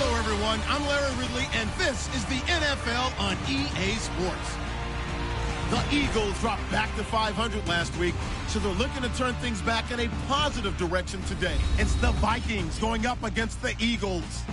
Hello, everyone. I'm Larry Ridley, and this is the NFL on EA Sports. The Eagles dropped back to 500 last week, so they're looking to turn things back in a positive direction today. It's the Vikings going up against the Eagles.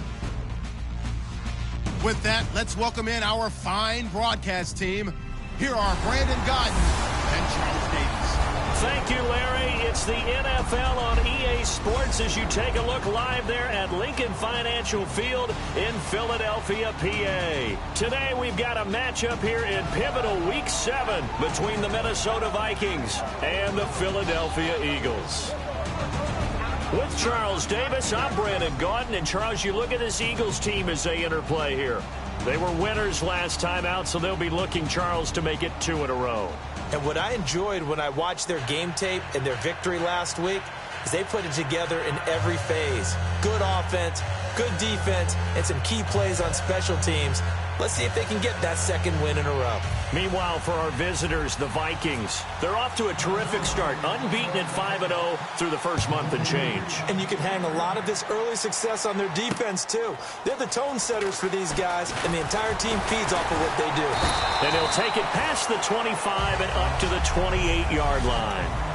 With that, let's welcome in our fine broadcast team. Here are Brandon Godden and Charles Davis. Thank you, Larry. It's the NFL on EA Sports as you take a look live there at Lincoln Financial Field in Philadelphia, PA. Today we've got a matchup here in pivotal Week 7 between the Minnesota Vikings and the Philadelphia Eagles. With Charles Davis, I'm Brandon Gaudin. And Charles, you look at this Eagles team as they interplay here. They were winners last time out, so they'll be looking, Charles, to make it 2 in a row. And what I enjoyed when I watched their game tape and their victory last week is they put it together in every phase. Good offense, good defense, and some key plays on special teams. Let's see if they can get that second win in a row. Meanwhile, for our visitors, the Vikings, they're off to a terrific start, unbeaten at 5-0 through the first month and change. And you can hang a lot of this early success on their defense, too. They're the tone setters for these guys, and the entire team feeds off of what they do. And he'll take it past the 25 and up to the 28-yard line.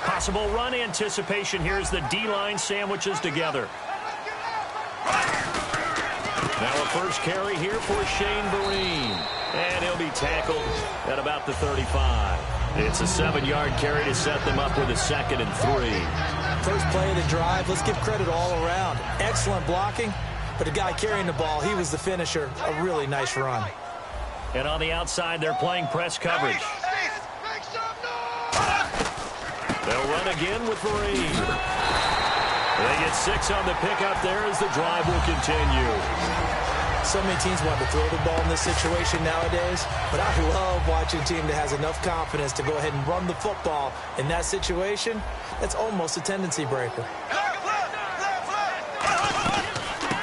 Possible run anticipation. Here's the D-line sandwiches together. Now a first carry here for Shane Vereen. And he'll be tackled at about the 35. It's a 7-yard carry to set them up with a 2nd and 3. First play of the drive, let's give credit all around. Excellent blocking, but the guy carrying the ball, he was the finisher. A really nice run. And on the outside, they're playing press coverage. They'll run again with Vereen. They get 6 on the pickup there as the drive will continue. So many teams want to throw the ball in this situation nowadays, but I love watching a team that has enough confidence to go ahead and run the football. In that situation, that's almost a tendency breaker.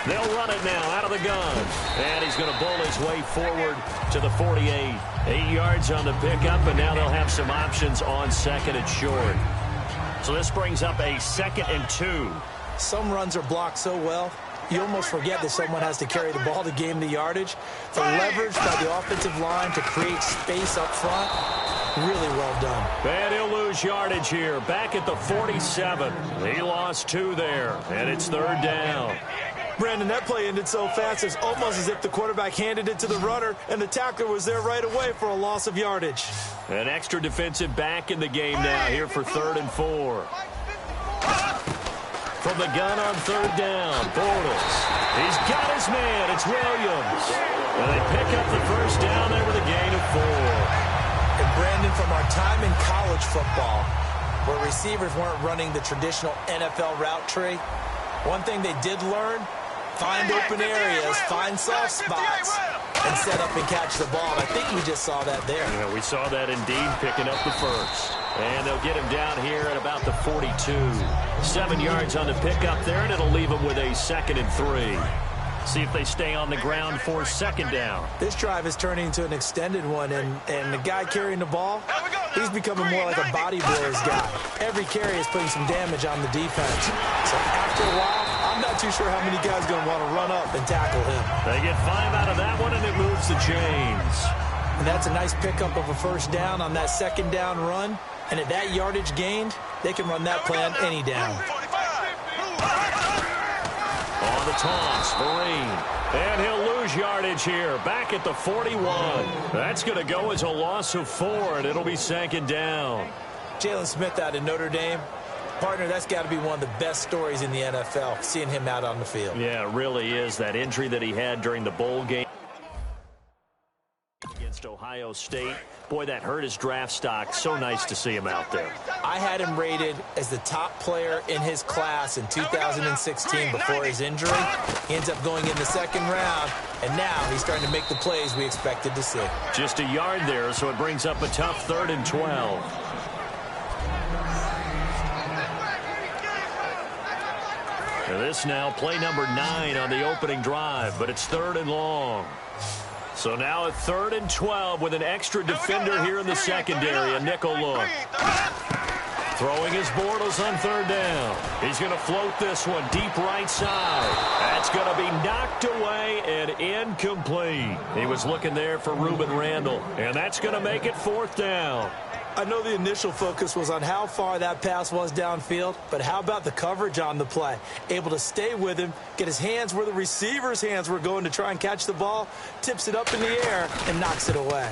They'll run it now out of the gun. And he's going to bowl his way forward to the 48. 8 yards on the pickup, and now they'll have some options on 2nd and short. So this brings up a 2nd and 2. Some runs are blocked so well, you almost forget that someone has to carry the ball to gain the yardage. The leverage by the offensive line to create space up front, really well done. And he'll lose yardage here. Back at the 47. He lost 2 there, and it's 3rd down. Brandon, that play ended so fast, it's almost as if the quarterback handed it to the runner, and the tackler was there right away for a loss of yardage. An extra defensive back in the game now here for 3rd and 4. From the gun on 3rd down, Bortles. He's got his man. It's Williams. And they pick up the first down there with a gain of 4. And Brandon, from our time in college football, where receivers weren't running the traditional NFL route tree, one thing they did learn, find open areas, find soft spots, and set up and catch the ball. I think we just saw that there. Yeah, we saw that indeed, picking up the first. And they'll get him down here at about the 42. 7 yards on the pickup there, and it'll leave him with a 2nd and 3. See if they stay on the ground for 2nd down. This drive is turning into an extended one, and the guy carrying the ball, he's becoming more like a body blows guy. Every carry is putting some damage on the defense. So after a while, I'm not too sure how many guys are going to want to run up and tackle him. They get 5 out of that one, and it moves the chains. And that's a nice pickup of a first down on that 2nd down run. And at that yardage gained, they can run that play on any down. On the toss, Vereen. And he'll lose yardage here. Back at the 41. That's going to go as a loss of 4, and it'll be 2nd down. Jalen Smith out of Notre Dame. Partner, that's got to be one of the best stories in the NFL, seeing him out on the field. Yeah, it really is. That injury that he had during the bowl game against Ohio State. Boy, that hurt his draft stock. So nice to see him out there. I had him rated as the top player in his class in 2016 before his injury. He ends up going in the 2nd round, and now he's starting to make the plays we expected to see. Just a yard there, so it brings up a tough 3rd and 12. And this now play number 9 on the opening drive, but it's 3rd and long. So now a 3rd and 12 with an extra defender here in the secondary, a nickel look. Throwing his Bortles on 3rd down. He's going to float this one deep right side. That's going to be knocked away and incomplete. He was looking there for Reuben Randall, and that's going to make it 4th down. I know the initial focus was on how far that pass was downfield, but how about the coverage on the play? Able to stay with him, get his hands where the receiver's hands were going to try and catch the ball, tips it up in the air, and knocks it away.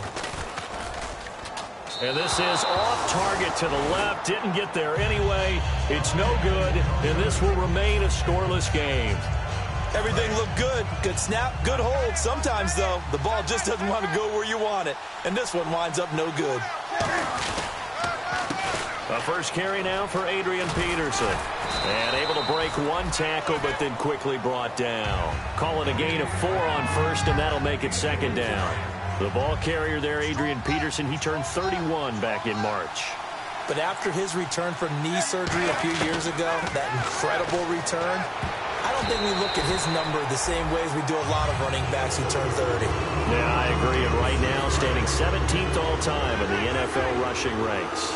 And this is off target to the left. Didn't get there anyway. It's no good, and this will remain a scoreless game. Everything looked good. Good snap, good hold. Sometimes, though, the ball just doesn't want to go where you want it. And this one winds up no good. A first carry now for Adrian Peterson. And able to break one tackle, but then quickly brought down. Call it a gain of 4 on first, and that'll make it 2nd down. The ball carrier there, Adrian Peterson, he turned 31 back in March. But after his return from knee surgery a few years ago, that incredible return, I don't think we look at his number the same way as we do a lot of running backs who turn 30. Yeah, I agree. And right now, standing 17th all-time in the NFL rushing ranks.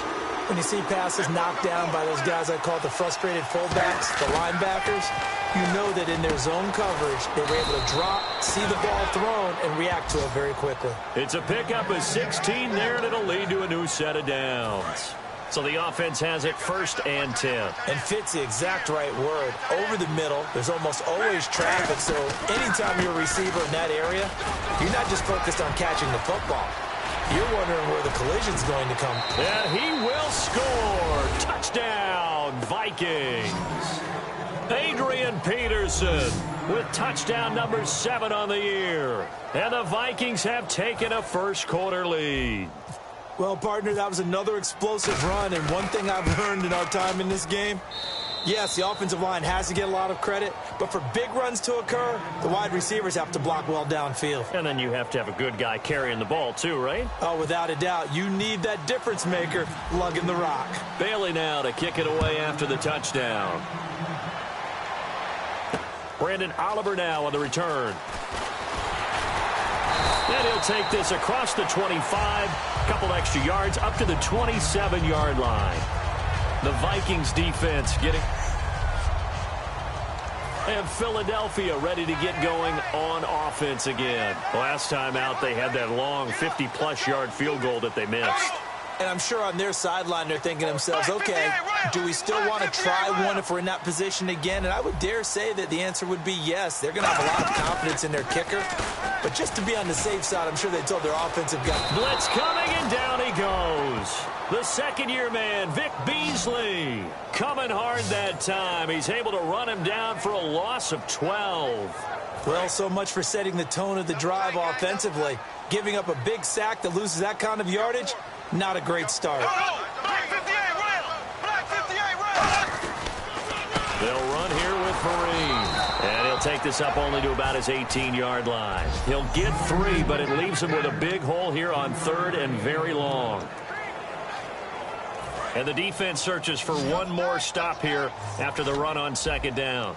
When you see passes knocked down by those guys I call the frustrated fullbacks, the linebackers, you know that in their zone coverage, they were able to drop, see the ball thrown, and react to it very quickly. It's a pickup of 16 there, and it'll lead to a new set of downs. So the offense has it 1st and 10. And fits the exact right word. Over the middle, there's almost always traffic, so anytime you're a receiver in that area, you're not just focused on catching the football. You're wondering where the collision's going to come. And he will score. Touchdown, Vikings. Adrian Peterson with touchdown number 7 on the year. And the Vikings have taken a first-quarter lead. Well, partner, that was another explosive run, and one thing I've learned in our time in this game, yes, the offensive line has to get a lot of credit, but for big runs to occur, the wide receivers have to block well downfield. And then you have to have a good guy carrying the ball too, right? Oh, without a doubt. You need that difference maker lugging the rock. Bailey now to kick it away after the touchdown. Brandon Oliver now on the return. And he'll take this across the 25, couple extra yards up to the 27-yard line. The Vikings defense getting... And Philadelphia ready to get going on offense again. Last time out, they had that long 50-plus yard field goal that they missed. And I'm sure on their sideline they're thinking to themselves, okay, do we still want to try one if we're in that position again? And I would dare say that the answer would be yes. They're going to have a lot of confidence in their kicker. But just to be on the safe side, I'm sure they told their offensive guy. Blitz coming, and down he goes. The second-year man, Vic Beasley, coming hard that time. He's able to run him down for a loss of 12. Well, so much for setting the tone of the drive offensively. Giving up a big sack that loses that kind of yardage, not a great start. They'll run here with Marine. And he'll take this up only to about his 18-yard line. He'll get 3, but it leaves him with a big hole here on 3rd and very long. And the defense searches for one more stop here after the run on 2nd down.